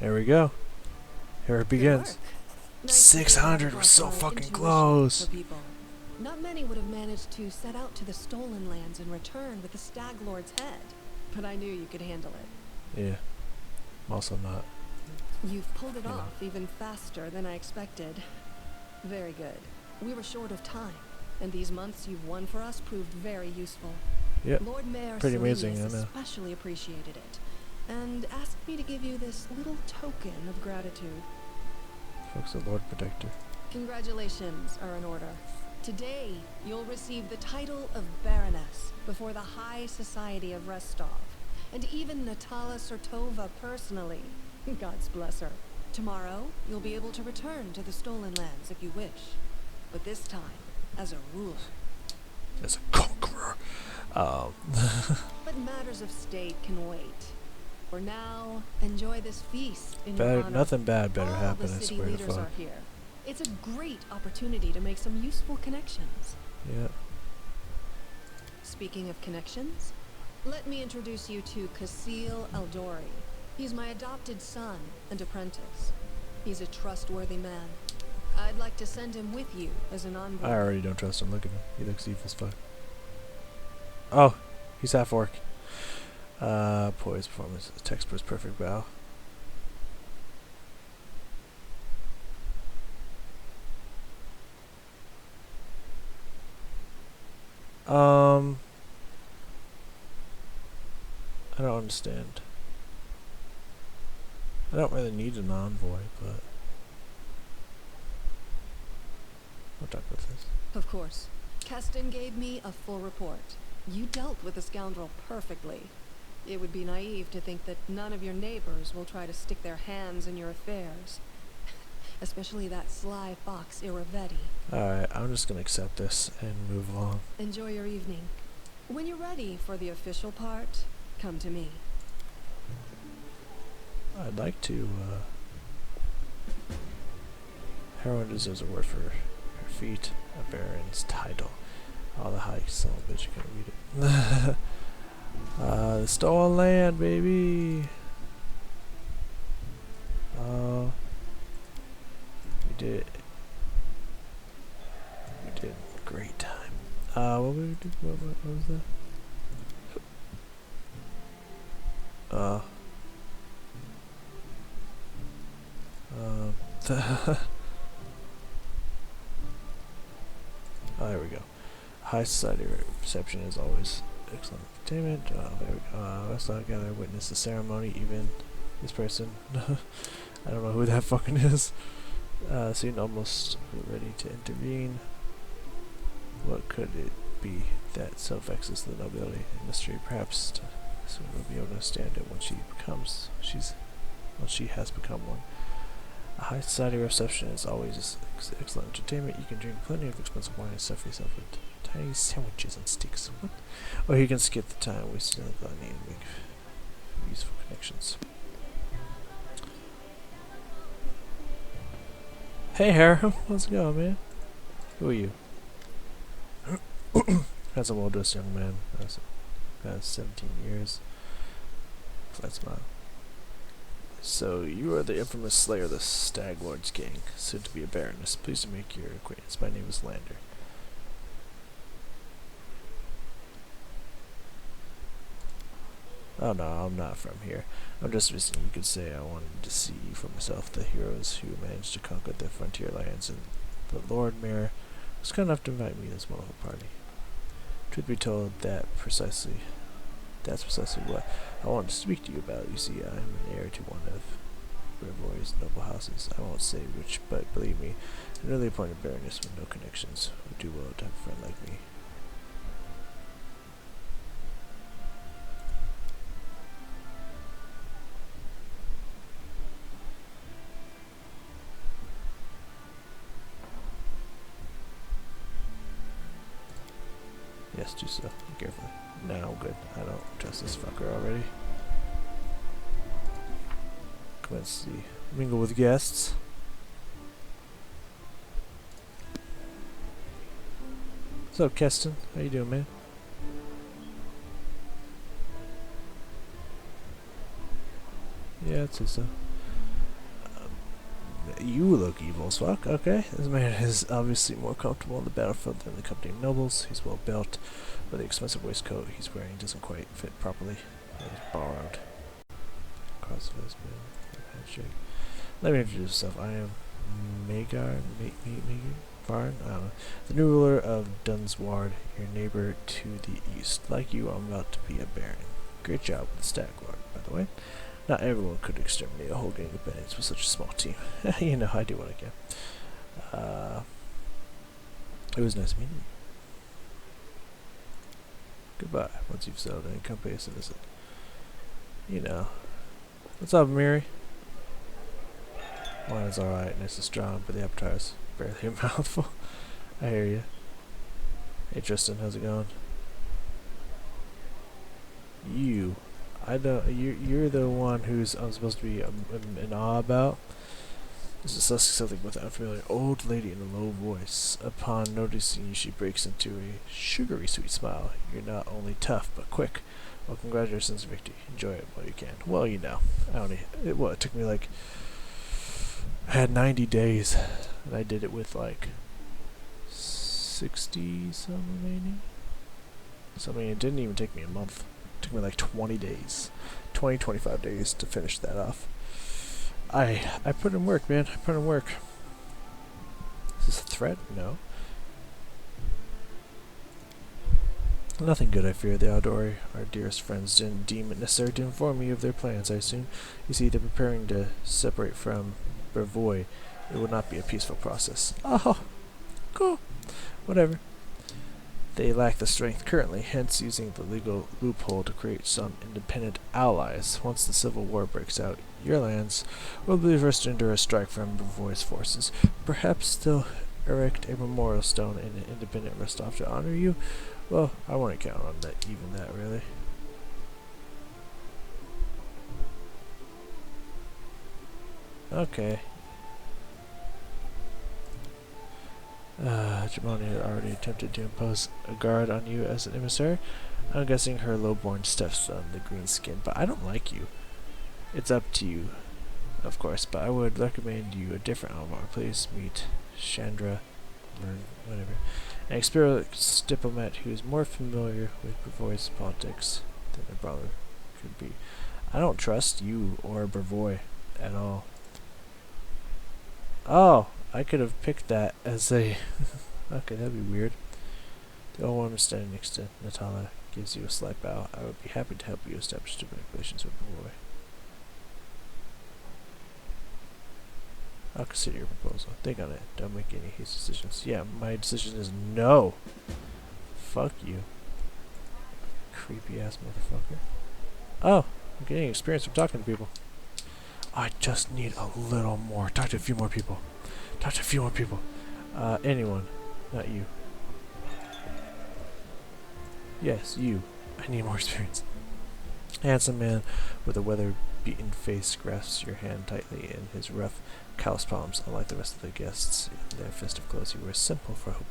There we go. Here it begins. Nice 600 was so fucking close. For people. Not many would have managed to set out to the stolen lands and return with the Stag Lord's head. But I knew you could handle it. Yeah. I'm also not. You've pulled it off even faster than I expected. Very good. We were short of time, and these months you've won for us proved very useful. Yep. Lord Mayor Pretty amazing, Selenius I know. especially appreciated it, and asked me to give you this little token of gratitude. Fuck's the Lord Protector. Congratulations are in order. Today, you'll receive the title of Baroness before the High Society of Restov, and even Natala Sertova personally. God's bless her. Tomorrow, you'll be able to return to the stolen lands if you wish, but this time as a ruler. As a conqueror. But matters of state can wait. For now, enjoy this feast in your honor. Nothing bad better All happen, the I city swear to leaders fuck. are here. It's a great opportunity to make some useful connections. Yeah. Speaking of connections, let me introduce you to Kasil Eldori. He's my adopted son and apprentice. He's a trustworthy man. I'd like to send him with you as an envoy. I already don't trust him. Look at him. He looks evil as fuck. Oh, he's half orc. Poise performance. Textbook's perfect bow. I don't understand. I don't really need an envoy, but we'll talk about this. Of course. Keston gave me a full report. You dealt with the scoundrel perfectly. It would be naive to think that none of your neighbors will try to stick their hands in your affairs. Especially that sly fox Iravetti. Alright, I'm just gonna accept this and move along. Enjoy your evening. When you're ready for the official part, come to me. I'd like to, heroine deserves a word for her feat, a baron's title. Oh, the high son of a bitch, you can't read it. The stolen land, baby! We did it. We did a great time. What we do? What was that? Oh, there we go. High society reception is always excellent entertainment. There we go. Let's not gather witness the ceremony. Even this person, I don't know who that fucking is. Seemed almost ready to intervene. What could it be that so vexes the nobility and mystery? Perhaps so we'll be able to understand it when she has become one. A high society reception is always excellent entertainment. You can drink plenty of expensive wine and stuff yourself with tiny sandwiches and steaks. What? Or you can skip the time wasted on need and make useful connections. Hey Harem, how's it going, man? Who are you? That's a well-dressed young man. That's 17 years. Flat smile. So, you are the infamous slayer of the Stag Lord's gang, soon to be a baroness. Pleased to make your acquaintance. My name is Lander. Oh no, I'm not from here. I'm just visiting. You could say I wanted to see for myself the heroes who managed to conquer the frontier lands, and the Lord Mayor was kind enough to invite me to this wonderful party. Truth be told, that's precisely what I wanted to speak to you about. You see, I'm an heir to one of Brevoy's noble houses. I won't say which, but believe me, an early appointed baroness with no connections would do well to have a friend like me. Yes, do so. Carefully. No, I'm good. I don't trust this fucker already. Let's see. Mingle with guests. What's up, Keston? How you doing, man? Yeah, I'd say so. You look evil as fuck. Okay, this man is obviously more comfortable on the battlefield than the company of nobles. He's well built, but the expensive waistcoat he's wearing doesn't quite fit properly. He's borrowed. Cross of his handshake. Let me introduce myself. I am Maegor, Varn, I don't know. The new ruler of Dunsward, your neighbor to the east. Like you, I'm about to be a baron. Great job with the Stag Lord, by the way. Not everyone could exterminate a whole gang of bandits with such a small team. You know, I do what I can. It was nice meeting you. Goodbye, once you've settled in, come pay us a visit. You know. What's up, Miri? Wine's alright, nice and strong, but the appetizer's barely a mouthful. I hear you. Hey Tristan, how's it going? You're the one who's I'm supposed to be in awe about. This is something with an unfamiliar old lady in a low voice. Upon noticing you, she breaks into a sugary sweet smile. You're not only tough, but quick. Well, congratulations, Victor. Enjoy it while you can. Well, you know, it took me like, I had 90 days, and I did it with like 60 some remaining. So I mean, it didn't even take me a month. It took me like 20 days, 25 days to finish that off. I put in work, man. I put in work. Is this a threat? No. Nothing good, I fear. The Aldori, our dearest friends, didn't deem it necessary to inform you of their plans, I assume. You see, they're preparing to separate from Brevoy. It will not be a peaceful process. Oh, cool. Whatever. They lack the strength currently, hence using the legal loophole to create some independent allies. Once the civil war breaks out, your lands will be the first to endure a strike from Brevoy's forces. Perhaps they'll erect a memorial stone in an independent Rostov to honor you. Well, I wouldn't count on that, even that, really. Okay. Jamoni had already attempted to impose a guard on you as an emissary. I'm guessing her lowborn stepson, the green skin, but I don't like you. It's up to you, of course, but I would recommend you a different Alvar. Please meet Chandra, or whatever, an experienced diplomat who is more familiar with Brevoy's politics than her brother could be. I don't trust you or Brevoy at all. Oh, I could have picked that as a... Okay, that'd be weird. The old woman standing next to Natala gives you a slight bow. I would be happy to help you establish diplomatic relations with Brevoy. I'll consider your proposal. Think on it. Don't make any hasty decisions. Yeah, my decision is no. Fuck you. Creepy ass motherfucker. Oh, I'm getting experience from talking to people. I just need a little more. Talk to a few more people. Talk to a few more people. Anyone. Not you. Yes, you. I need more experience. Handsome man with a weather-beaten face grasps your hand tightly in his rough, callous palms. Unlike the rest of the guests in their festive clothes, he wears simple for hope.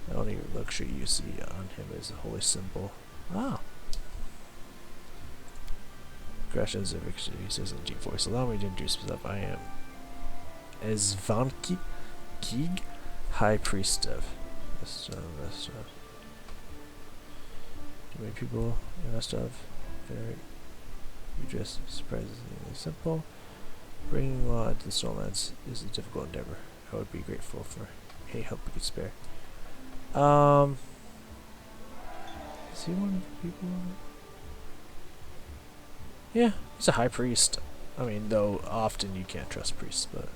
The only luxury you see on him is a holy symbol. Ah. Congratulations, Victor, he says in a deep voice. Allow me to introduce myself. I am Esvanki Keeg, High Priest of Rostov. Too many people in Rostov. Very. You dress surprisingly simple. Bringing law into the Stonelands is a difficult endeavor. I would be grateful for any help we could spare. Is he one of the people? Yeah, he's a high priest. I mean, though often you can't trust priests, but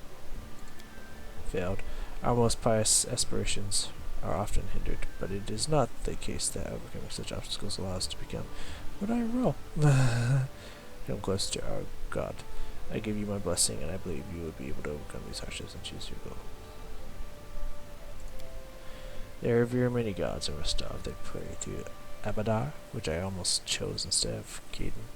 failed. Our most pious aspirations are often hindered, but it is not the case that overcoming such obstacles allows us to become what I roll. Come close to our God. I give you my blessing, and I believe you will be able to overcome these hardships and choose your goal. They revere many gods in Rostov. They pray to Abadar, which I almost chose instead of Caden.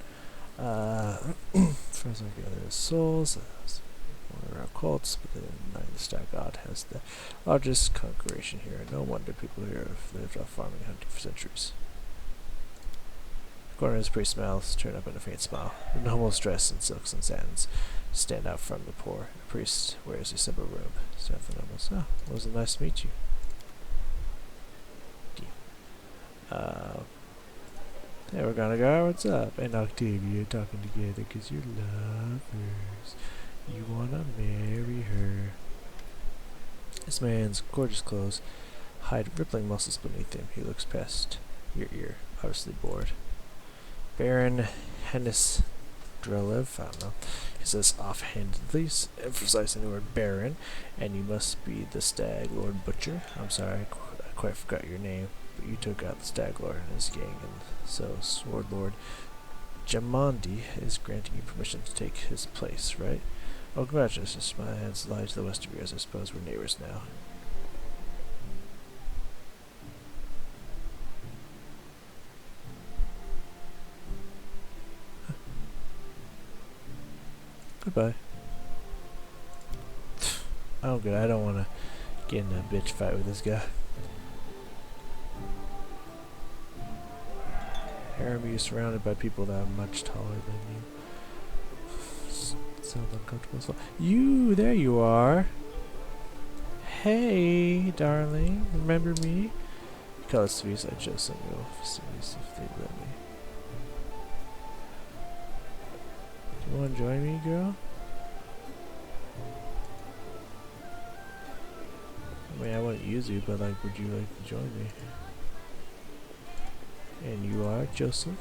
First of the other souls, one of our cults, but the United Star God has the largest congregation here. No wonder people here have lived off farming and hunting for centuries. corner of his priest's mouth turned up in a faint smile. The nobles dressed in silks and satins stand out from the poor. The priest wears a simple robe. So the nobles, oh, it was nice to meet you. Hey, we're gonna go. What's up? And Octavia talking together because you're lovers. You wanna marry her. This man's gorgeous clothes hide rippling muscles beneath him. He looks past your ear, obviously bored. Baron Hennis Drelev, I don't know. He says offhandedly, emphasizing the word Baron, and you must be the Stag Lord Butcher. I'm sorry, I quite forgot your name, but you took out the Stag Lord and his gang, and so Sword Lord Jamandi is granting you permission to take his place, right? Oh, congratulations. My hands lie to the west of yours. I suppose we're neighbors now. Goodbye. Oh, good. I don't want to get in a bitch fight with this guy. Harem, you're surrounded by people that are much taller than you. Sounds uncomfortable as well. You, there you are. Hey, darling, remember me? Call us to I chose some real festivities if they let me. Do you want to join me, girl? I mean, I wouldn't use you, but like, would you like to join me? And you are Joseph?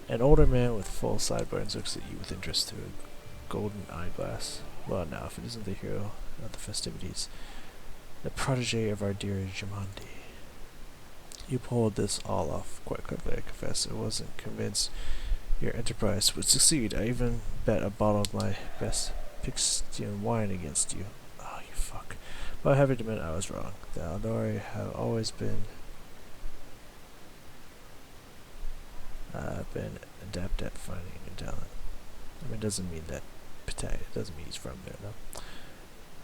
An older man with full sideburns looks at you with interest through a golden eyeglass. Well, now, if it isn't the hero of the festivities, the protege of our dear Jamandi. You pulled this all off quite quickly, I confess. I wasn't convinced your enterprise would succeed. I even bet a bottle of my best Pixtian wine against you. Oh, you fuck. But I have to admit I was wrong. The Aldori have always been adept at finding new talent. I mean, it doesn't mean that it doesn't mean he's from there, though.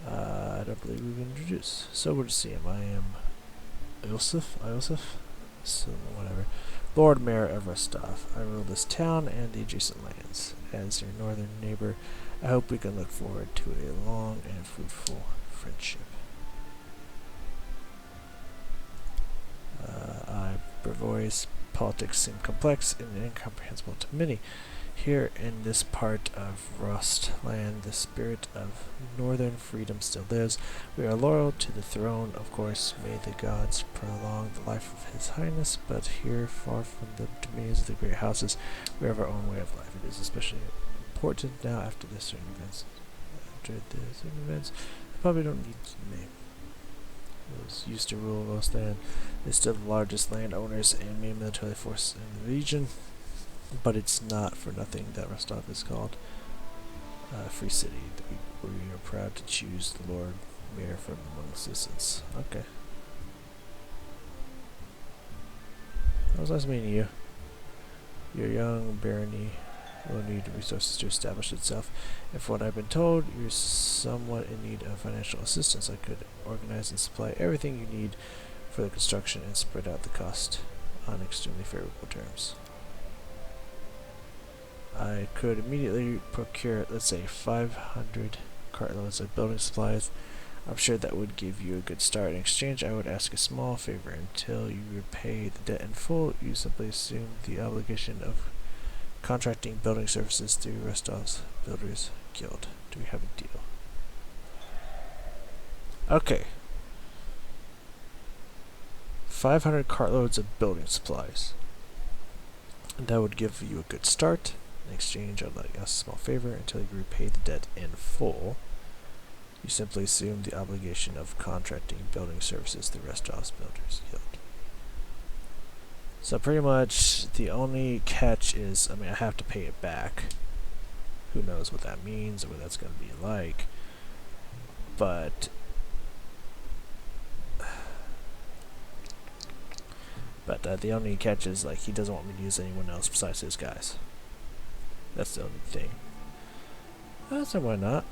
I don't believe we've been introduced. So we'll just see him. I am Iosif? So, whatever. Lord Mayor of Rostov. I rule this town and the adjacent lands. As your northern neighbor, I hope we can look forward to a long and fruitful friendship. Brevois politics seem complex and incomprehensible to many. Here in this part of Rostland, the spirit of northern freedom still lives. We are loyal to the throne, of course. May the gods prolong the life of His Highness, but here, far from the dominions of the great houses, we have our own way of life. It is especially important now after the certain events. I probably don't need to name. Those used to rule Rostland. They're still the largest landowners and main military force in the region. But it's not for nothing that Rostov is called a free city. We are proud to choose the Lord Mayor from among citizens. Okay. It was nice meeting you. Your young barony will need resources to establish itself. And from what I've been told, you're somewhat in need of financial assistance. I could organize and supply everything you need for the construction and spread out the cost on extremely favorable terms. I could immediately procure, let's say, 500 cartloads of building supplies. I'm sure that would give you a good start. In exchange, I would ask a small favor. Until you repay the debt in full, you simply assume the obligation of contracting building services through Rostov's Builders Guild. Do we have a deal? Okay. 500 cartloads of building supplies. And that would give you a good start. In exchange, I'd like us a small favor. Until you repay the debt in full, you simply assume the obligation of contracting building services through Rostov's Builders Guild. So pretty much the only catch is, I mean, I have to pay it back. Who knows what that means or what that's going to be like. But the only catch is, like, he doesn't want me to use anyone else besides his guys. That's the only thing. So why not?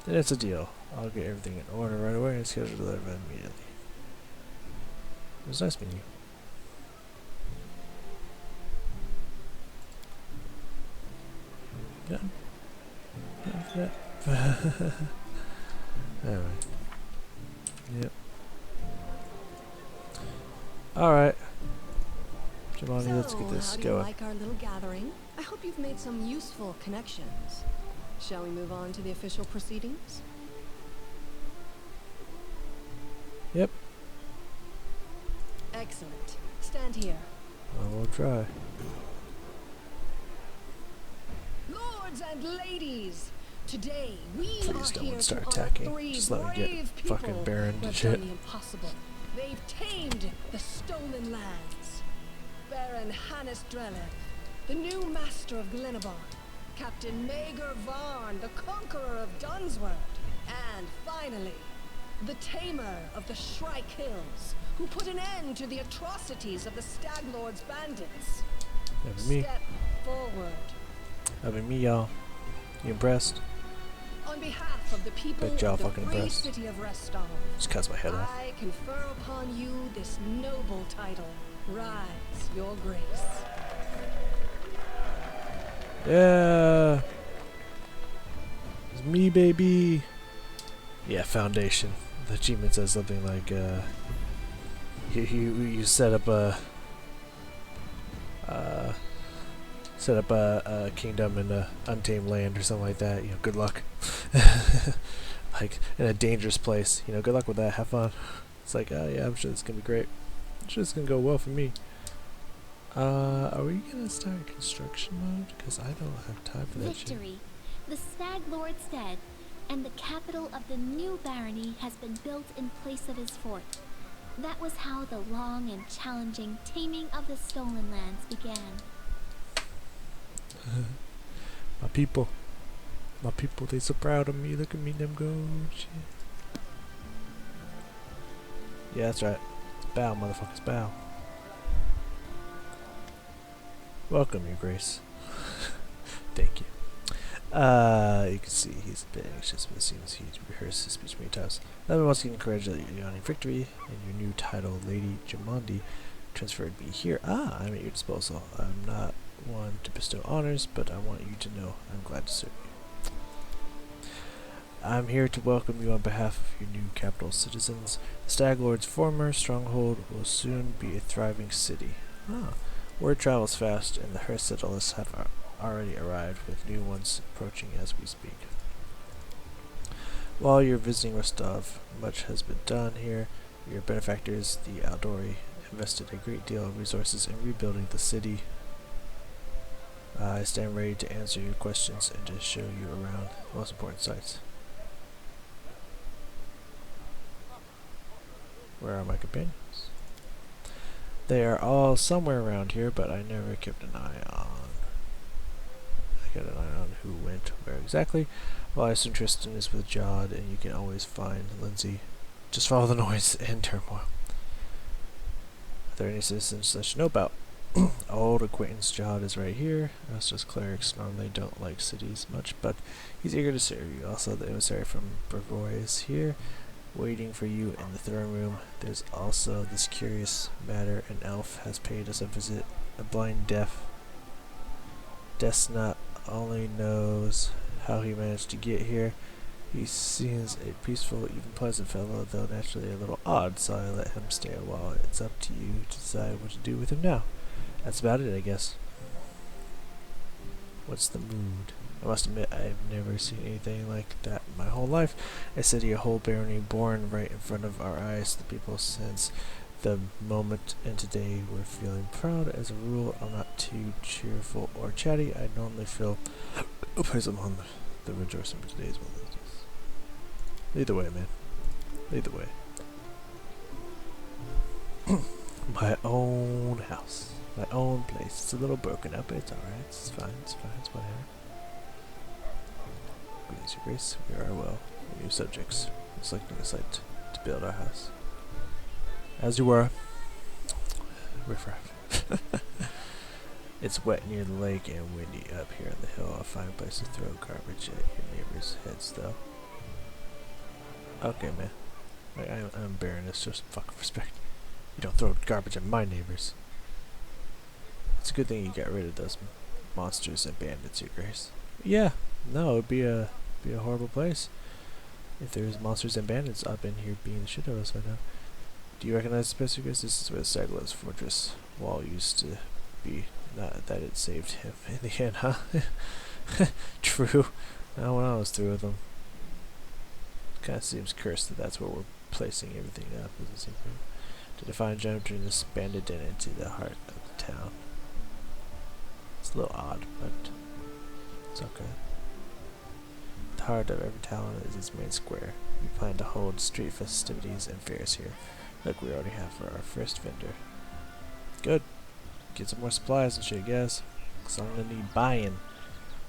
Then it's a deal. I'll get everything in order right away and schedule delivery immediately. It was nice meeting you. Yeah. Yeah. Anyway. Yep. Alright. Jamani, let's get this how do you going. like our little gathering? I hope you've made some useful connections. Shall we move on to the official proceedings? Yep. Excellent. Stand here. I will try. Lords and ladies, today we Please are don't here start to honor attacking. 3 Just let me brave get people fucking Baron who and have shit. done the impossible. They've tamed the stolen lands. Baron Hannes Dreleth, the new master of Glenabon, Captain Maegor Varn, the conqueror of Dunsword, and finally, the tamer of the Shrike Hills, who put an end to the atrocities of the Stag Lord's bandits. That'd be me. Step forward. That'd be me, y'all. You impressed? On behalf of the people Bet y'all of the fucking free impressed. city of Restov, Just cuts my head off. I confer upon you this noble title. Rise, your grace. Yeah. It's me, baby. Yeah, foundation. The achievement says something like, you set up a kingdom in a untamed land or something like that. You know, good luck. Like in a dangerous place. You know, good luck with that. Have fun. It's like, oh yeah, I'm sure it's gonna be great. I'm sure it's gonna go well for me. Are we gonna start construction mode? Because I don't have time for that shit. Victory. The Stag Lord's dead, and the capital of the new barony has been built in place of his fort. That was how the long and challenging taming of the stolen lands began. My people, they so proud of me. Look at me, them go. Shit. Yeah, that's right. Bow, motherfuckers, bow. Welcome, Your Grace. Thank you. You can see he's a bit anxious, but it seems he's rehearsed his speech many times. Let me once again congratulate you on your victory and your new title, Lady Jamandi, transferred me here. I'm at your disposal. I'm not one to bestow honors, but I want you to know I'm glad to serve you. I'm here to welcome you on behalf of your new capital citizens. The Stag Lord's former stronghold will soon be a thriving city. Word travels fast, and the Hearst settlers have already arrived, with new ones approaching as we speak. While you're visiting Rostov, much has been done here. Your benefactors, the Aldori, invested a great deal of resources in rebuilding the city. I stand ready to answer your questions and to show you around the most important sites. Where are my companions? They are all somewhere around here, but I never kept an eye on. I got an eye on who went where exactly. Well, I assume Tristan is with Jod, and you can always find Lindsay. Just follow the noise and turmoil. Are there any citizens I should know about? Old acquaintance Jod is right here. Us as clerics normally don't like cities much, but he's eager to serve you. Also, the emissary from Brevoy is here, waiting for you in the throne room. There's also this curious matter. An elf has paid us a visit. A blind deaf. Death only knows how he managed to get here. He seems a peaceful, even pleasant fellow, though naturally a little odd, so I let him stay a while. It's up to you to decide what to do with him now. That's about it, I guess. What's the mood? I must admit, I've never seen anything like that in my whole life. A city, a whole barony born right in front of our eyes. The people sense the moment, and today we're feeling proud. As a rule, I'm not too cheerful or chatty. I normally feel a place among the rejoicing, but today's one of those. Either way, man. Either way. My own house. My own place. It's a little broken up, but it's alright. It's fine. It's fine. It's whatever. Greetings, Your Grace. We are well. New subjects. Selecting a site to build our house. As you were. Riffraff. It's wet near the lake and windy up here on the hill. I'll find a place to throw garbage at your neighbors' heads, though. Okay, man. I'm Baroness, just fucking respect. You don't throw garbage at my neighbors. It's a good thing you got rid of those monsters and bandits, Your Grace. Yeah, no, it'd be a horrible place if there's monsters and bandits up in here beating the shit out of us right now. Do you recognize the place, This is where Sagla's fortress wall used to be. Not that it saved him in the end, huh? True. Not when I was through with him. Kind of seems cursed that that's where we're placing everything up. Doesn't seem right. To define gem turn this bandit den into the heart of the town. It's a little odd, but it's okay. The heart of every town is its main square. We plan to hold street festivities and fairs here, like we already have for our first vendor. Good. Get some more supplies and shit, guys. Cause I'm gonna need buying.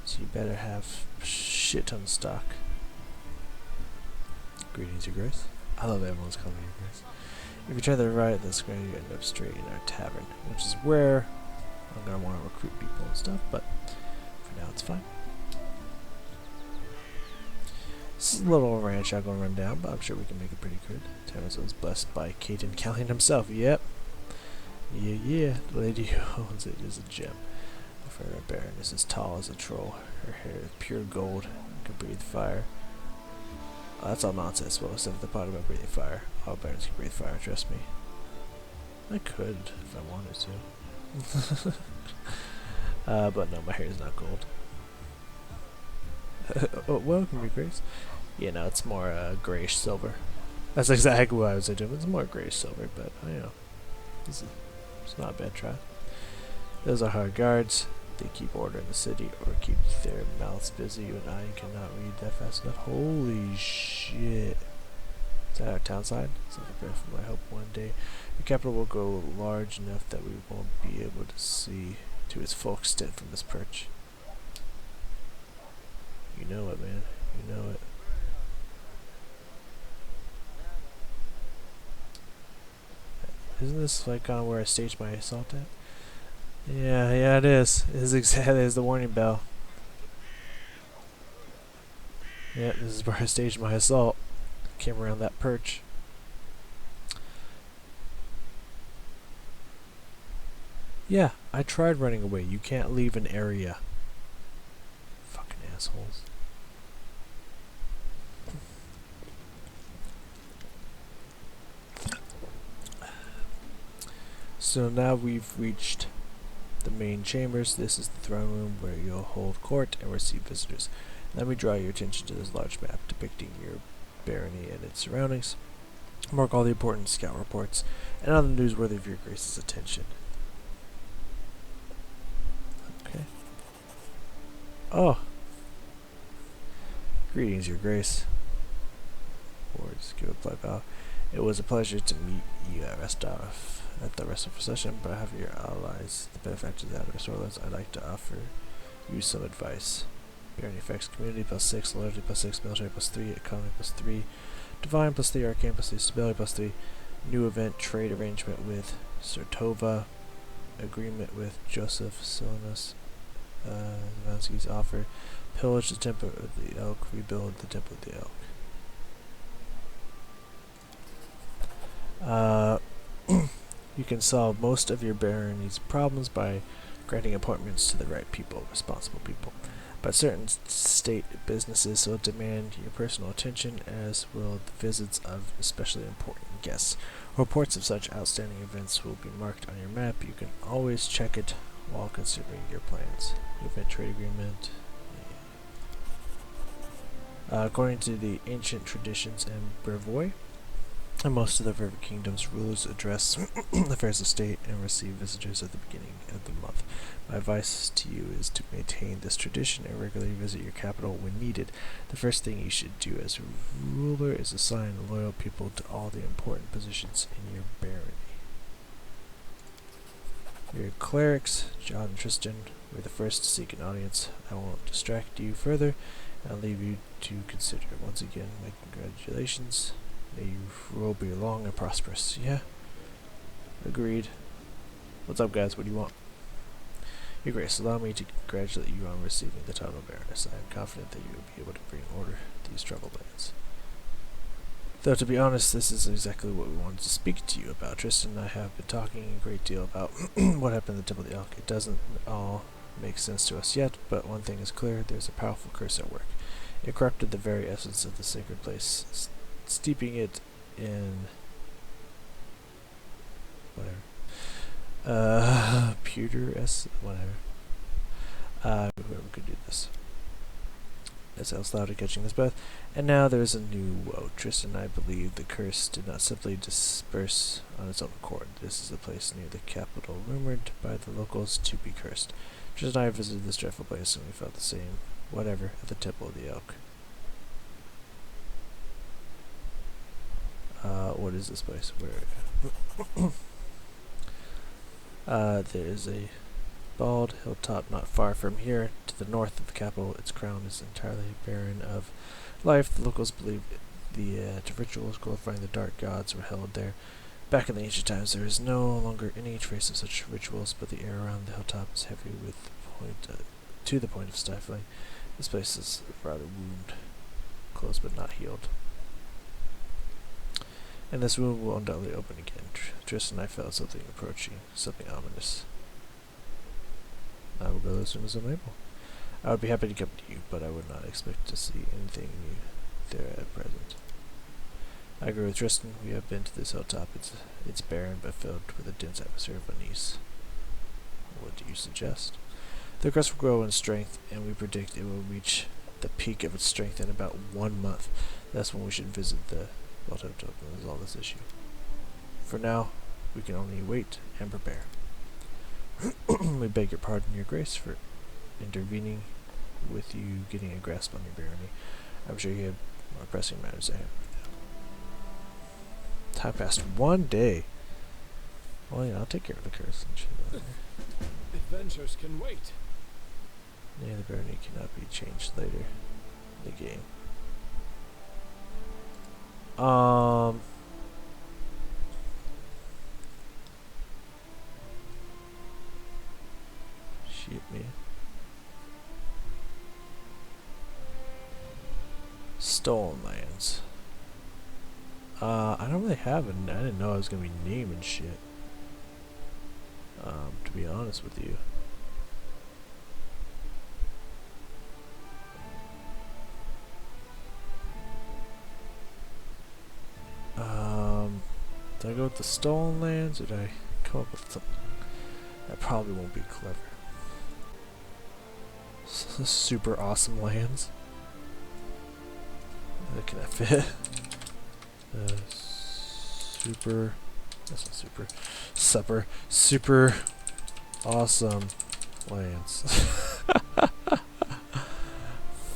So you better have shit ton of stock. Greetings, Your Grace. I love everyone's calling me Your Grace. If you turn to the right of the square, you end up straight in our tavern, which is where I'm gonna want to recruit people and stuff, but for now it's fine. This is a little ranch I'm gonna run down, but I'm sure we can make it pretty good. Tavern was blessed by Caden Callion himself. Yep. Yeah. The lady who owns it is a gem. For our baron is as tall as a troll. Her hair is pure gold and can breathe fire. Oh, that's all nonsense. Well, except for the part about breathing fire. All barons can breathe fire, trust me. I could if I wanted to. But no, my hair is not gold. Oh, welcome, Your Grace. Yeah, no, it's more grayish silver. That's exactly what I was doing. It's more grayish silver, but you know, it's not a bad try. Those are hard guards. They keep order in the city or keep their mouths busy. You and I cannot read that fast enough. Holy shit. Is that our town side? Something from I hope one day the capital will go large enough that we won't be able to see to its full extent from this perch. You know it, man. You know it. Isn't this like where I staged my assault at? Yeah, it is. It is exactly as the warning bell. Yeah, this is where I staged my assault. Came around that perch. Yeah, I tried running away. You can't leave an area. Fucking assholes. So now we've reached the main chambers. This is the throne room where you'll hold court and receive visitors. Let me draw your attention to this large map depicting your barony and its surroundings. Mark all the important scout reports and other news worthy of Your Grace's attention. Okay. Oh. Greetings, Your Grace. Wards, give a polite bow. It was a pleasure to meet you at Restov. At the rest of the procession, but have your allies, the benefactors out of Restorlands, I'd like to offer you some advice. Barony effects: community +6, loyalty +6, military +3, economy +3, divine +3, arcane +3, stability +3. New event: trade arrangement with Sertova, agreement with Joseph Silenus. Vansky's offer: pillage the temple of the elk, rebuild the temple of the elk. You can solve most of your barony's problems by granting appointments to the right people, responsible people. But certain state businesses will demand your personal attention, as will the visits of especially important guests. Reports of such outstanding events will be marked on your map. You can always check it while considering your plans. Event trade agreement. According to the ancient traditions in Brevoy, and most of the River Kingdom's rulers address affairs of state and receive visitors at the beginning of the month. My advice to you is to maintain this tradition and regularly visit your capital when needed. The first thing you should do as ruler is assign loyal people to all the important positions in your barony. Your clerics, John and Tristan, were the first to seek an audience. I won't distract you further, and I'll leave you to consider. Once again, my congratulations. May your rule be long and prosperous. Yeah? Agreed. What's up, guys? What do you want? Your Grace, allow me to congratulate you on receiving the title of Baroness. I am confident that you will be able to bring order to these troubled lands. Though, to be honest, this is exactly what we wanted to speak to you about. Tristan and I have been talking a great deal about what happened at the Temple of the Elk. It doesn't all make sense to us yet, but one thing is clear, there's a powerful curse at work. It corrupted the very essence of the sacred place, steeping it in whatever. Whatever. Whoever could do this. As I was loud at catching his breath, and now there is a new woe. Tristan and I believe the curse did not simply disperse on its own accord. This is a place near the capital rumored by the locals to be cursed. Tristan and I visited this dreadful place, and we felt the same, whatever, at the Temple of the Elk. What is this place? Where? There is a bald hilltop not far from here, to the north of the capital. Its crown is entirely barren of life. The locals believe the rituals glorifying the dark gods were held there. Back in the ancient times, there is no longer any trace of such rituals, but the air around the hilltop is heavy to the point of stifling. This place is rather wound, closed but not healed. And this wound will undoubtedly open again. Tristan and I felt something approaching, something ominous. I will go as soon as I'm able. I would be happy to come to you, but I would not expect to see anything new there at present. I agree with Tristan. We have been to this hilltop. It's barren, but filled with a dense atmosphere of unease. What do you suggest? The crust will grow in strength, and we predict it will reach the peak of its strength in about 1 month. That's when we should visit the Weltome to resolve this issue. For now, we can only wait and prepare. We beg your pardon, your grace, for intervening with you getting a grasp on your barony. I'm sure you have more pressing matters at hand right now. Time passed 1 day. Well, yeah, I'll take care of the curse and shit. Adventures can wait. Yeah, the barony cannot be changed later in the game. Shit, man. Stolen lands. I don't really have I didn't know I was gonna be naming shit. To be honest with you. Did I go with the stolen lands, or did I come up with something that probably won't be clever? Super awesome lands. Can that fit? Super. That's not super. Supper. Super awesome lands.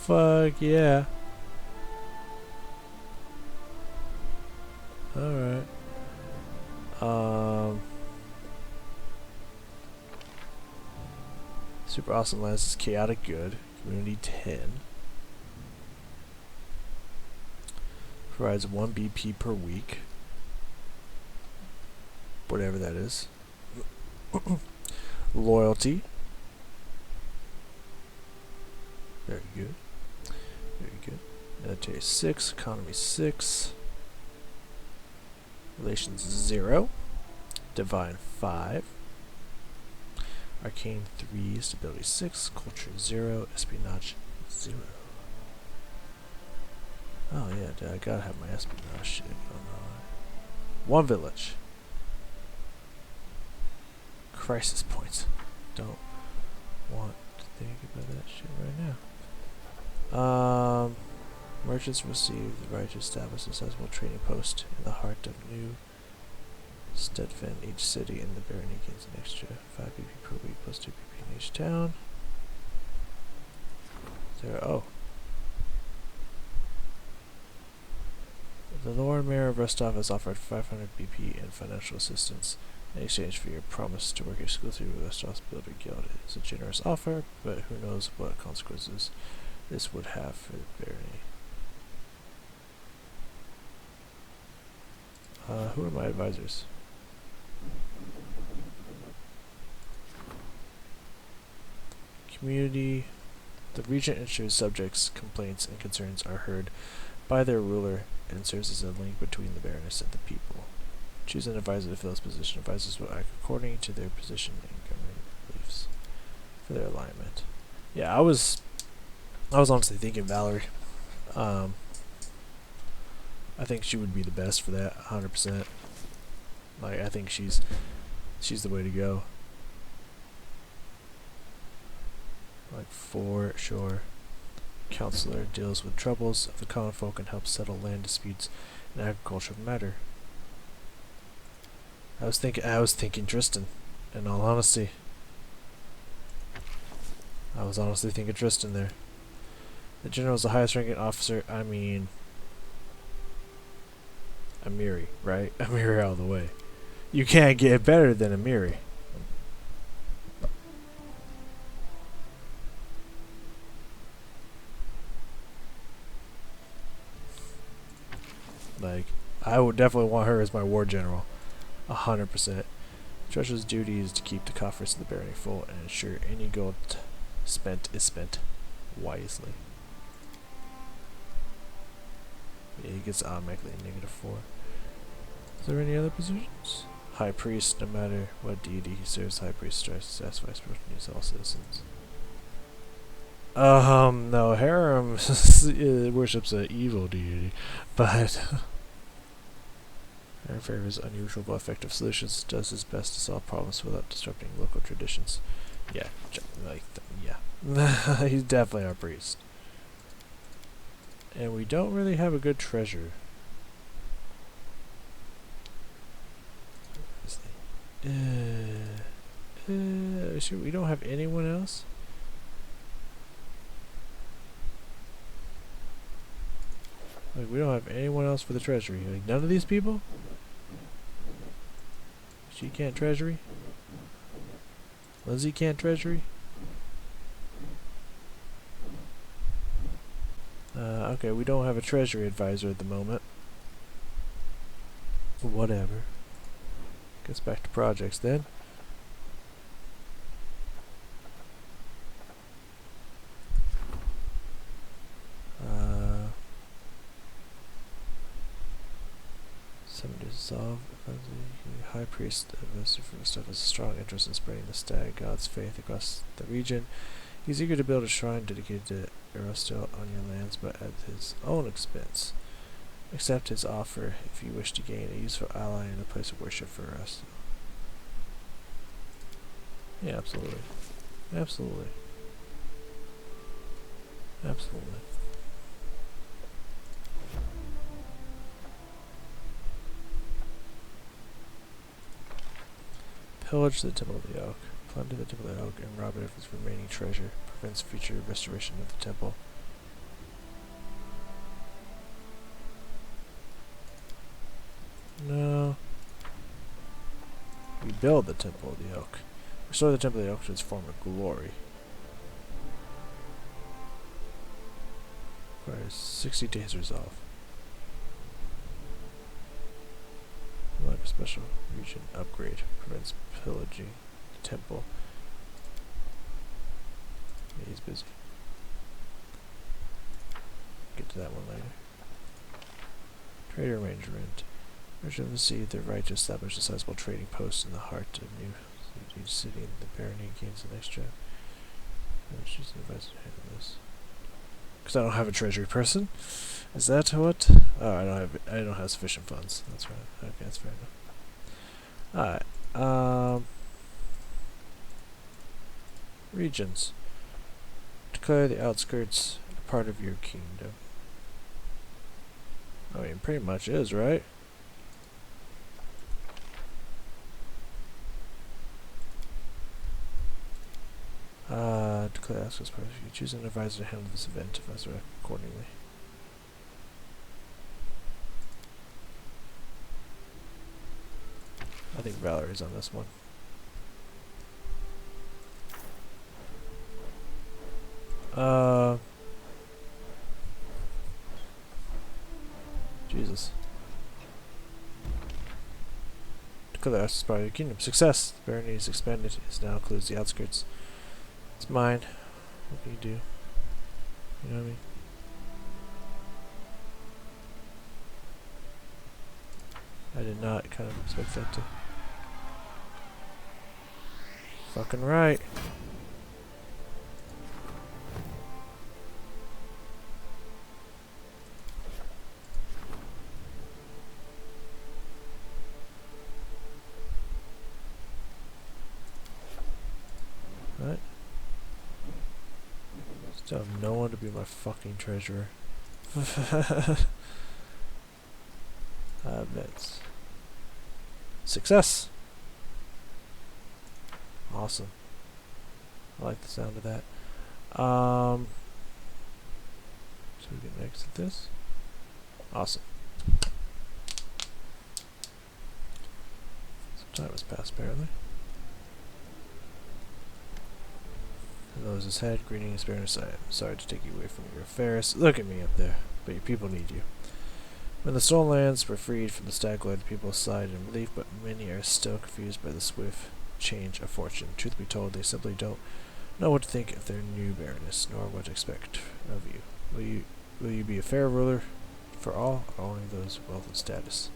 Fuck yeah. Alright. Super awesome lands is chaotic good. Community 10. Provides 1 BP per week. Whatever that is. Loyalty. Very good. Very good. Military 6. Economy 6. Relations 0. Divine 5. Arcane 3. Stability 6. Culture 0. Espionage 0. Oh yeah, dude, I gotta have my espionage shit going on. 1 village. Crisis points. Don't want to think about that shit right now. Merchants receive the right to establish a sizable trading post in the heart of New Steadfan. Each city in the barony gains an extra 5 BP per week plus 2 BP in each town. Oh. The Lord Mayor of Rostov has offered 500 BP in financial assistance in exchange for your promise to work exclusively with Rostov's Builder Guild. It is a generous offer, but who knows what consequences this would have for the barony. Who are my advisors? Community. The regent ensures subjects' complaints and concerns are heard by their ruler and serves as a link between the Baroness and the people. Choose an advisor to fill this position. Advisors will act according to their position and government beliefs. for their alignment. Yeah, I was honestly thinking Valerie. I think she would be the best for that, 100%. Like, I think she's the way to go. Like, for sure. Counselor deals with troubles of the common folk and helps settle land disputes and agricultural matter. I was thinking Tristan, in all honesty. I was honestly thinking Tristan there. The general is the highest ranking officer. I mean, Amiri, right? Amiri all the way. You can't get better than Amiri. Like, I would definitely want her as my war general. 100%. Treasurer's duty is to keep the coffers of the barony full and ensure any gold spent is spent wisely. Yeah, he gets automatically -4. Is there any other positions? High priest, no matter what deity he serves, high priest strives to satisfy his needs of all citizens. No, Harem worships an evil deity, but Harem favors unusual but effective solutions, does his best to solve problems without disrupting local traditions. Yeah, yeah. He's definitely our priest. And we don't really have a good treasure. Sure, we don't have anyone else? Like, we don't have anyone else for the treasury. Like, none of these people? She can't treasury? Lindsay can't treasury? Okay, we don't have a treasury advisor at the moment. Whatever. Gets back to projects then. Somebody to dissolve. High priest of stuff has a strong interest in spreading the stag god's faith across the region. He's eager to build a shrine dedicated to Erostil on your lands, but at his own expense. Accept his offer if you wish to gain a useful ally and a place of worship for us. Yeah, absolutely. Absolutely. Absolutely. Pillage the Temple of the Oak. Plunder the Temple of the Oak and rob it of its remaining treasure. Prevents future restoration of the temple. No. We build the Temple of the Oak. Restore the Temple of the Oak to its former glory. Requires 60 days resolve. Like a special region upgrade. Prevents pillaging the temple. Yeah, he's busy. Get to that one later. Trader arrangement. Merchant received the right to establish a sizable trading post in the heart of new city in the barony gains an extra. She's advised to handle this. Because I don't have a treasury person. Is that what? Oh, I don't have sufficient funds. That's right. Okay, that's fair enough. Alright. Regions. Declare the outskirts a part of your kingdom. I mean, pretty much is, right? Declare outskirts part of you. Choose an advisor to handle this event advisor accordingly. I think Valerie's on this one. Jesus. Declare the outskirts part of your kingdom. Success! The barony is expanded. It now includes the outskirts. It's mine. What can you do? You know what I mean? I did not kind of expect that to. Fucking right. Still have no one to be my fucking treasurer. Vets. Success! Awesome. I like the sound of that. So we can exit this. Awesome. Some time has passed, apparently. He lowers his head, greeting Baroness. I am sorry to take you away from your affairs. Look at me up there, but your people need you. When the stolen lands were freed from the Stag Lord, people sighed in relief, but many are still confused by the swift change of fortune. Truth be told, they simply don't know what to think of their new Baroness, nor what to expect of you. Will you be a fair ruler for all, or only those of wealth and status?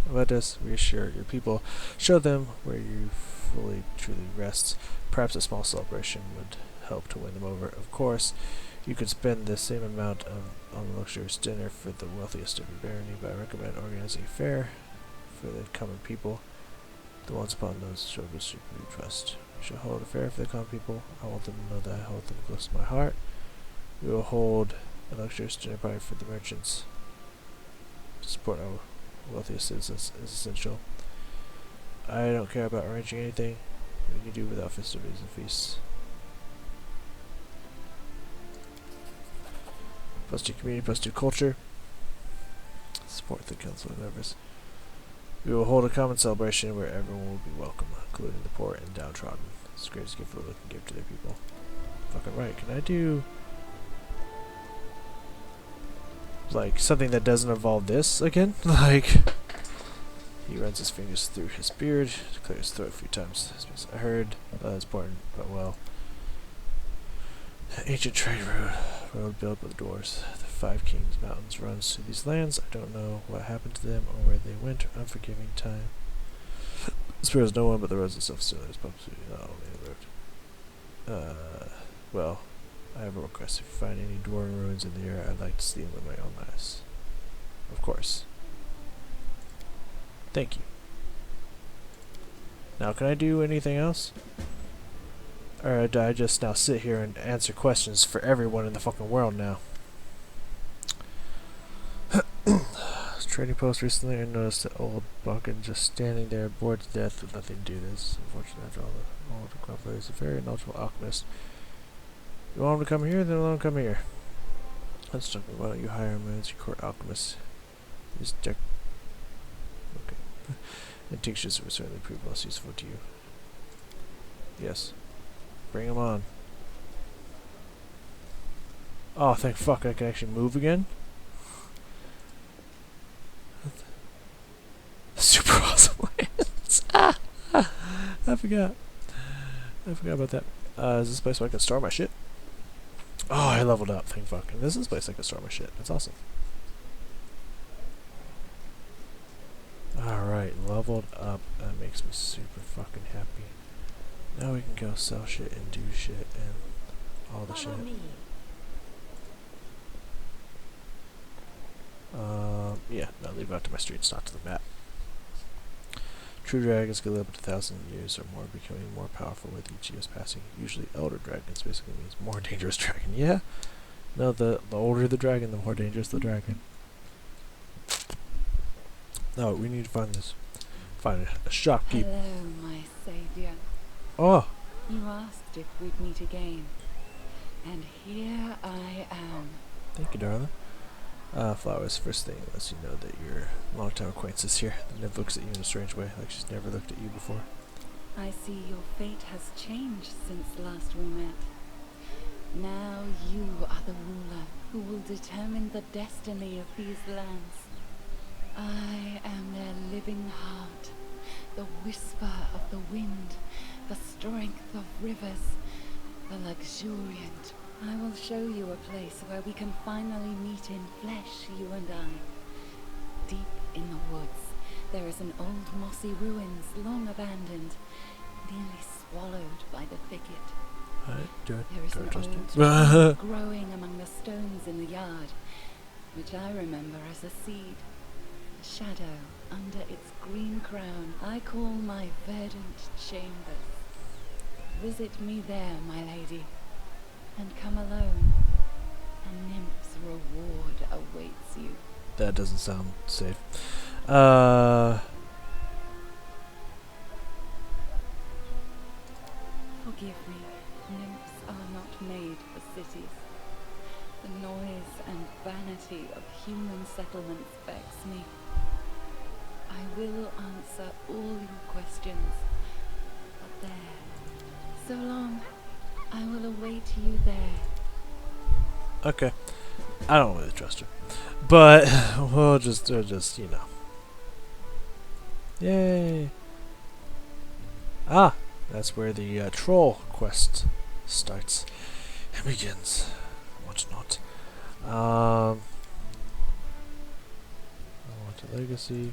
Let us reassure your people. Show them where you fully, truly rests. Perhaps a small celebration would help to win them over. Of course, you could spend the same amount on a luxurious dinner for the wealthiest of your barony, but I recommend organizing a fair for the common people, the ones upon those shoulders you trust. We shall hold a fair for the common people. I want them to know that I hold them close to my heart. We will hold a luxurious dinner party for the merchants. To support our wealthiest citizens is essential. I don't care about arranging anything we can do without festivities and feasts. +2 community, +2 culture. Support the council members. We will hold a common celebration where everyone will be welcome, including the poor and downtrodden. It's the greatest gift we can give to their people. Fucking right. Can I do like something that doesn't involve this again? Like, he runs his fingers through his beard, clears his throat a few times. I heard that's important, but well. Ancient trade road built by the dwarves. The Five Kings Mountains runs through these lands. I don't know what happened to them or where they went. Unforgiving time. Spares no one but the roads themselves. Still, there's probably not only the road. Well, I have a request. If you find any dwarven ruins in the area, I'd like to see them with my own eyes. Of course. Thank you. Now, can I do anything else? Or do I just now sit here and answer questions for everyone in the fucking world now? Trading post recently, I noticed that old Buckin just standing there, bored to death with nothing to do. This, unfortunately, after all the old Grumpler is a very knowledgeable alchemist. You want him to come here? Then let him come here. Let's talk about why don't you hire him as your court alchemist? His deck. Okay. And tinctures will certainly prove less useful to you. Yes. Bring him on. Oh, thank fuck I can actually move again. Super awesome lands. I forgot about that. Is this a place where I can store my shit? Oh, I leveled up. Thank fuck. And this is a place I can store my shit. That's awesome. Alright, leveled up. That makes me super fucking happy. Now we can go sell shit and do shit and all the shit. Yeah, no, leave it out to my streets, not to the map. True dragons can live up to 1,000 years or more, becoming more powerful with each year's passing. Usually elder dragons basically means more dangerous dragon. Yeah? No, the older the dragon, the more dangerous the dragon. No, we need to find this. Find a shopkeep. Hello, my savior. Oh! You asked if we'd meet again. And here I am. Thank you, darling. Flowers, first thing lets you know that your long-time acquaintance is here. The nymph looks at you in a strange way, like she's never looked at you before. I see your fate has changed since last we met. Now you are the ruler who will determine the destiny of these lands. I am their living heart, the whisper of the wind, the strength of rivers, the luxuriant. I will show you a place where we can finally meet in flesh, you and I. Deep in the woods, there is an old mossy ruins, long abandoned, nearly swallowed by the thicket. There is an old tree growing among the stones in the yard, which I remember as a seed, a shadow under its green crown I call my verdant chambers. Visit me there, my lady. And come alone. A nymph's reward awaits you. That doesn't sound safe. Forgive me. Nymphs are not made for cities. The noise and vanity of human settlements vex me. I will answer all your questions. But there. So long. I will await you there. Okay. I don't really trust her. But we'll just you know. Yay. Ah, that's where the troll quest starts and begins. What not? I want a legacy.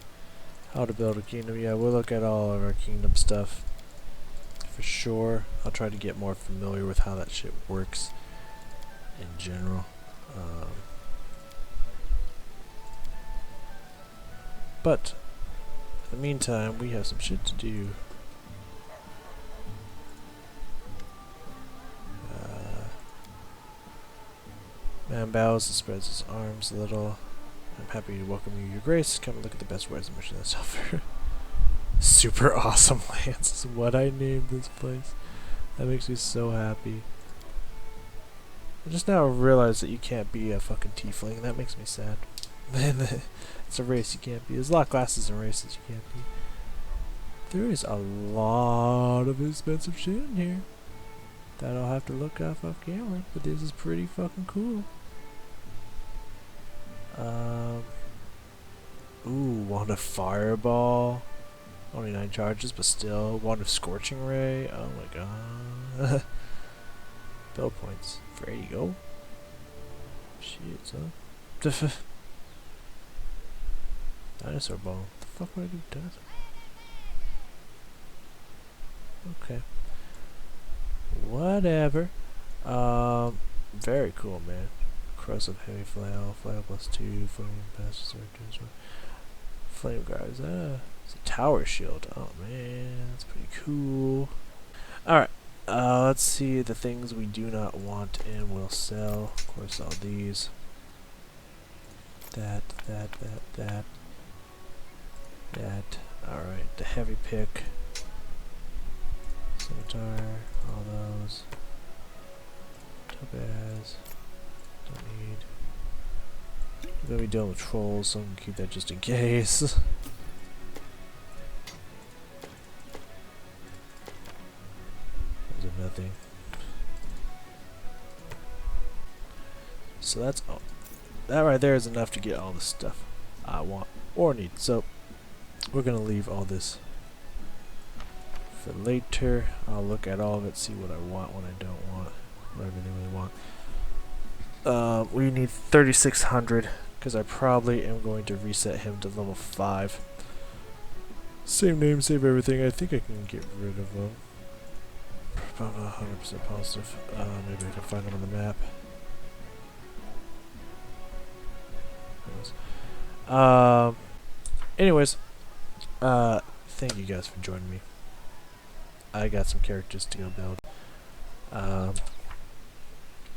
How to build a kingdom. Yeah, we'll look at all of our kingdom stuff for sure. I'll try to get more familiar with how that shit works in general. But in the meantime, we have some shit to do. Man bows and spreads his arms a little. I'm happy to welcome you, Your Grace. Come and look at the best wares and mission that's offer. Super awesome lands is what I named this place. That makes me so happy. I just now realized that you can't be a fucking tiefling. That makes me sad. It's a race you can't be. There's a lot of classes and races you can't be. There is a lot of expensive shit in here that I'll have to look off camera, but this is pretty fucking cool. Ooh, wand of fireball. Only 9 charges, but still. Wand of scorching ray. Oh my god. Build points. There you go. Shit, son. Dinosaur bone. What the fuck would I do with dinosaur? Okay. Whatever. Very cool, man. Corrosive heavy flail. Flail +2. Flame passes. Flame guard. Is that it's a tower shield? Oh man, that's pretty cool. Alright. Let's see the things we do not want and will sell. Of course, all these. That. Alright, the heavy pick. Scimitar, all those. Topaz. Don't need. I'm gonna be dealing with trolls, so I'm gonna keep that just in case. Those are nothing. So that's all. That right there is enough to get all the stuff I want or need. So we're gonna leave all this for later. I'll look at all of it, see what I want, what I don't want, what I really want. We need 3,600 because I probably am going to reset him to level 5. Same name, save everything. I think I can get rid of him. About 100% positive. Maybe I can find him on the map. Anyways, thank you guys for joining me. I got some characters to go build.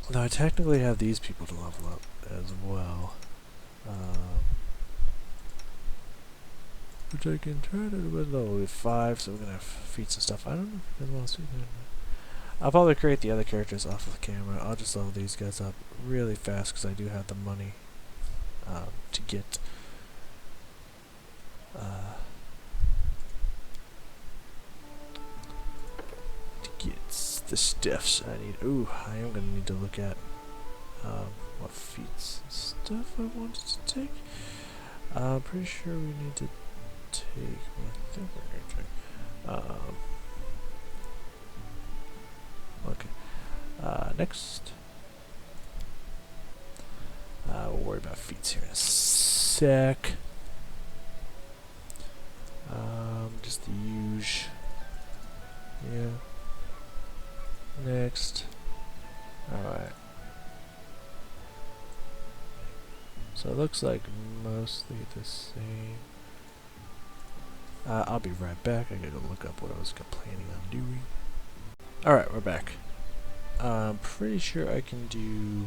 Now I technically have these people to level up as well. Which I can try to do with 5, so we're gonna have feats and stuff. I don't know if you guys want to see that. I'll probably create the other characters off of the camera. I'll just level these guys up really fast because I do have the money to get the stuffs I need. Ooh, I am gonna need to look at what feats and stuff I wanted to take. I'm pretty sure we need to take. Well, I think we're gonna take. Okay. Next. We'll worry about feats here in a sec. Just the usual. Yeah. Next. Alright. So it looks like mostly the same. I'll be right back. I gotta look up what I was planning on doing. Alright, we're back. I'm pretty sure I can do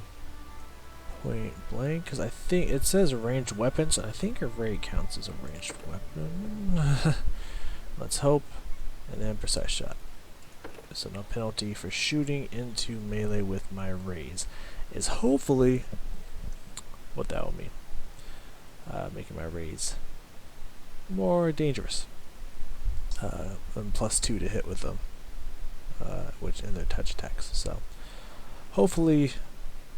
point blank, because I think it says ranged weapons, and I think a ray counts as a ranged weapon. Let's hope. And then precise shot. So no penalty for shooting into melee with my rays is hopefully what that will mean. Making my rays more dangerous. And +2 to hit with them, which in their touch attacks. So hopefully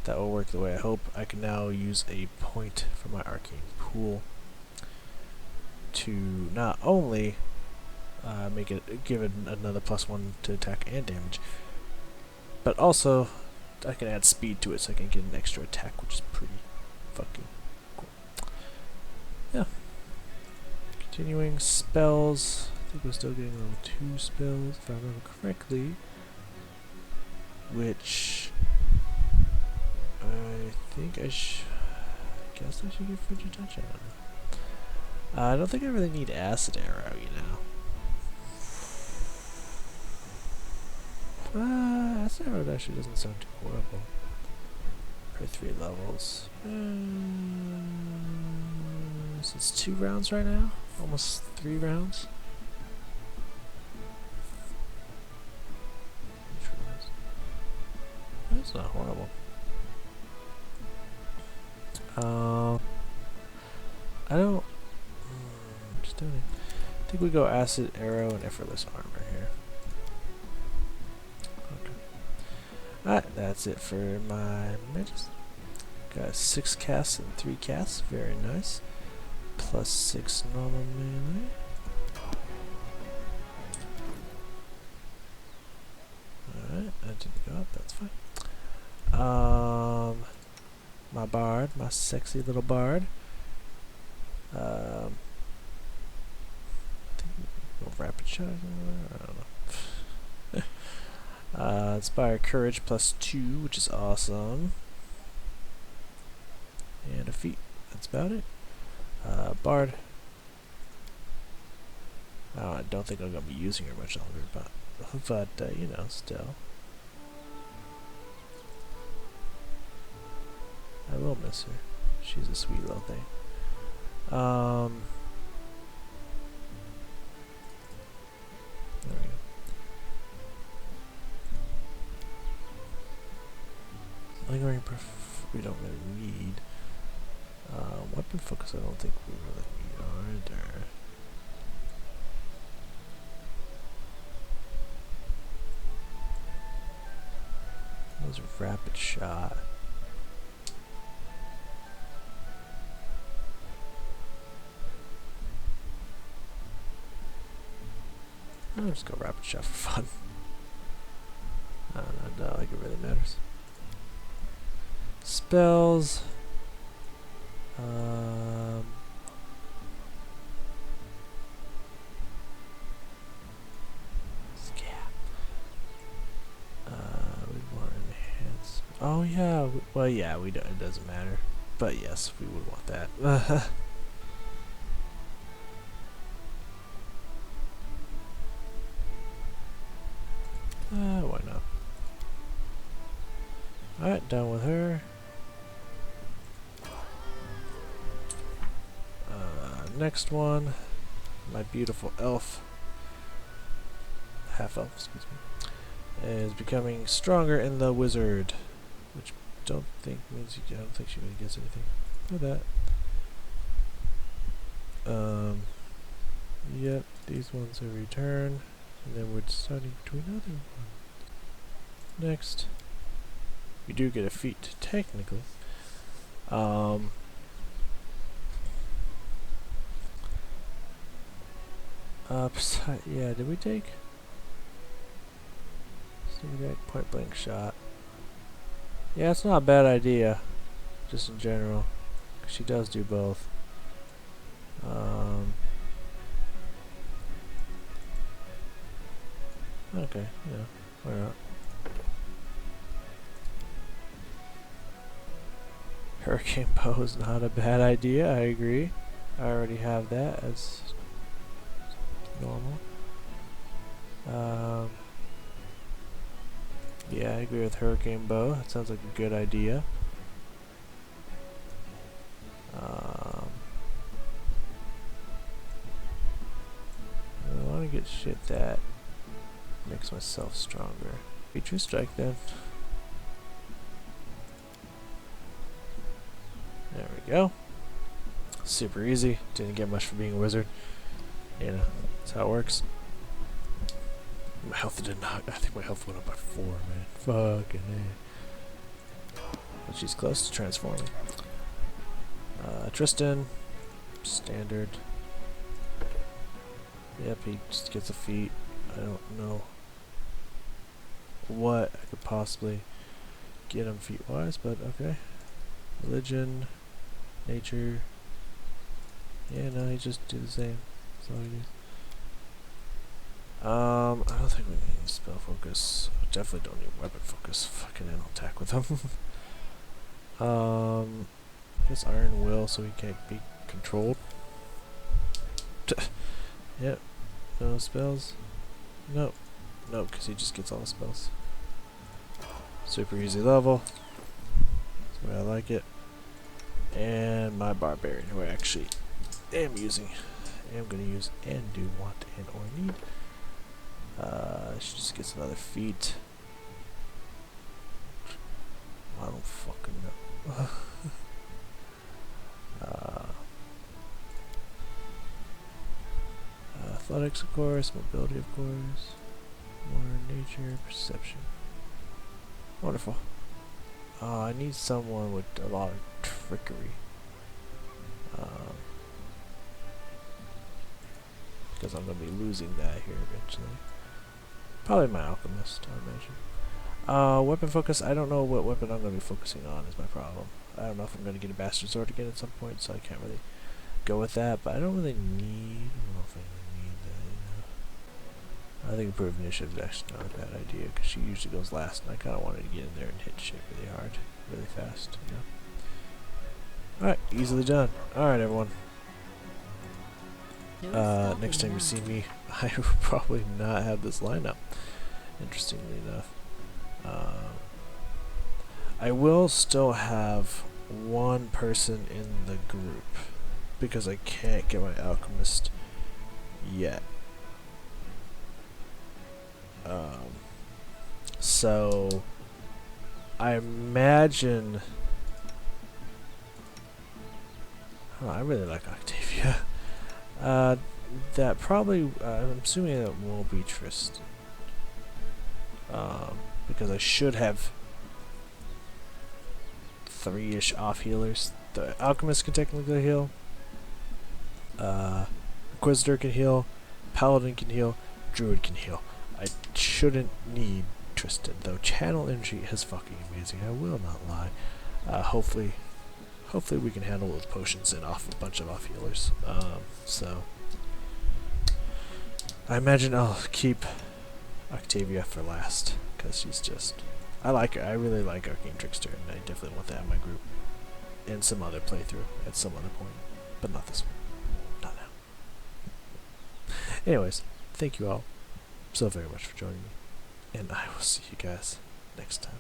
that will work the way I hope. I can now use a point for my arcane pool to not only give it another +1 to attack and damage, but also I can add speed to it so I can get an extra attack, which is pretty fucking cool. Yeah. Continuing spells. I think we're still getting level 2 spells, if I remember correctly. Which I think I guess I should get Fridge Touch on. I don't think I really need Acid Arrow, you know. Acid Arrow actually doesn't sound too horrible. Per 3 levels. So it's 2 rounds right now? Almost 3 rounds? That's not horrible. I don't. Just doing it. I think we go Acid Arrow and Effortless Armor here. Okay. Alright, that's it for my mages. Got 6 casts and 3 casts. Very nice. +6 normal melee. Alright, that didn't go up. That's fine. My bard, my sexy little bard. I think we go rapid shot. I don't know. Inspire courage +2, which is awesome. And a feat. That's about it. Bard. I don't think I'm gonna be using her much longer, but you know, still. I will miss her. She's a sweet little thing. There we go. Lingering we don't really need. Weapon focus I don't think we really need either. That was a rapid shot. I'll just go rapid shot for fun. I don't know, not like it really matters. Spells. We want enhance. Oh yeah. Well, yeah. We don't. It doesn't matter. But yes, we would want that. Why not? Alright, done with her. Next one, my beautiful elf, half elf, excuse me, is becoming stronger in the wizard, which don't think means I don't think she really gets anything for that. Yep, these ones are return, and then we're starting to another one. Next, we do get a feat technically. Yeah, did we take point blank shot? Yeah, it's not a bad idea, just in general. She does do both. Okay, yeah, why not? Hurricane bow is not a bad idea, I agree. I already have that as normal. Yeah, I agree with Hurricane Bow. That sounds like a good idea. I want to get shit that makes myself stronger. Feature strike then. There we go. Super easy. Didn't get much for being a wizard. You know, that's how it works. My health did not. I think my health went up by 4, man. Fucking A. But she's close to transforming. Tristan. Standard. Yep, he just gets a feat. I don't know what I could possibly get him feat-wise, but okay. Religion. Nature. Yeah, no, he just do the same. That's all he does. I don't think we need spell focus. Definitely don't need weapon focus. Fucking I don't attack with him. I guess Iron Will so he can't be controlled. Yep. No spells. Nope. Nope, because he just gets all the spells. Super easy level. That's the way I like it. And my Barbarian, who I actually am using. Am going to use and do want and or need. She just gets another feat. I don't fucking know. Athletics, of course. Mobility, of course. More nature, perception. Wonderful. I need someone with a lot of trickery. Because I'm going to be losing that here eventually. Probably my alchemist, I imagine. Weapon focus, I don't know what weapon I'm going to be focusing on is my problem. I don't know if I'm going to get a bastard sword again at some point, so I can't really go with that, but I don't really need, I don't know if I really need that, you know. I think improved initiative is actually not a bad idea, because she usually goes last, and I kind of wanted to get in there and hit shit really hard, really fast, you know. Alright, easily done. Alright, everyone. Next time you see me, I will probably not have this lineup, interestingly enough. I will still have one person in the group, because I can't get my alchemist yet. So, I imagine... I really like Octavia. That probably, I'm assuming that won't be Tristan. Because I should have 3-ish off healers. The Alchemist can technically heal. Inquisitor can heal. Paladin can heal. Druid can heal. I shouldn't need Tristan, though Channel Energy is fucking amazing, I will not lie. Hopefully we can handle those potions and off a bunch of off healers. So I imagine I'll keep Octavia for last, because she's just, I like her. I really like Arcane Trickster, and I definitely want that in my group. And some other playthrough at some other point, but not this one. Not now. Anyways, thank you all so very much for joining me, and I will see you guys next time.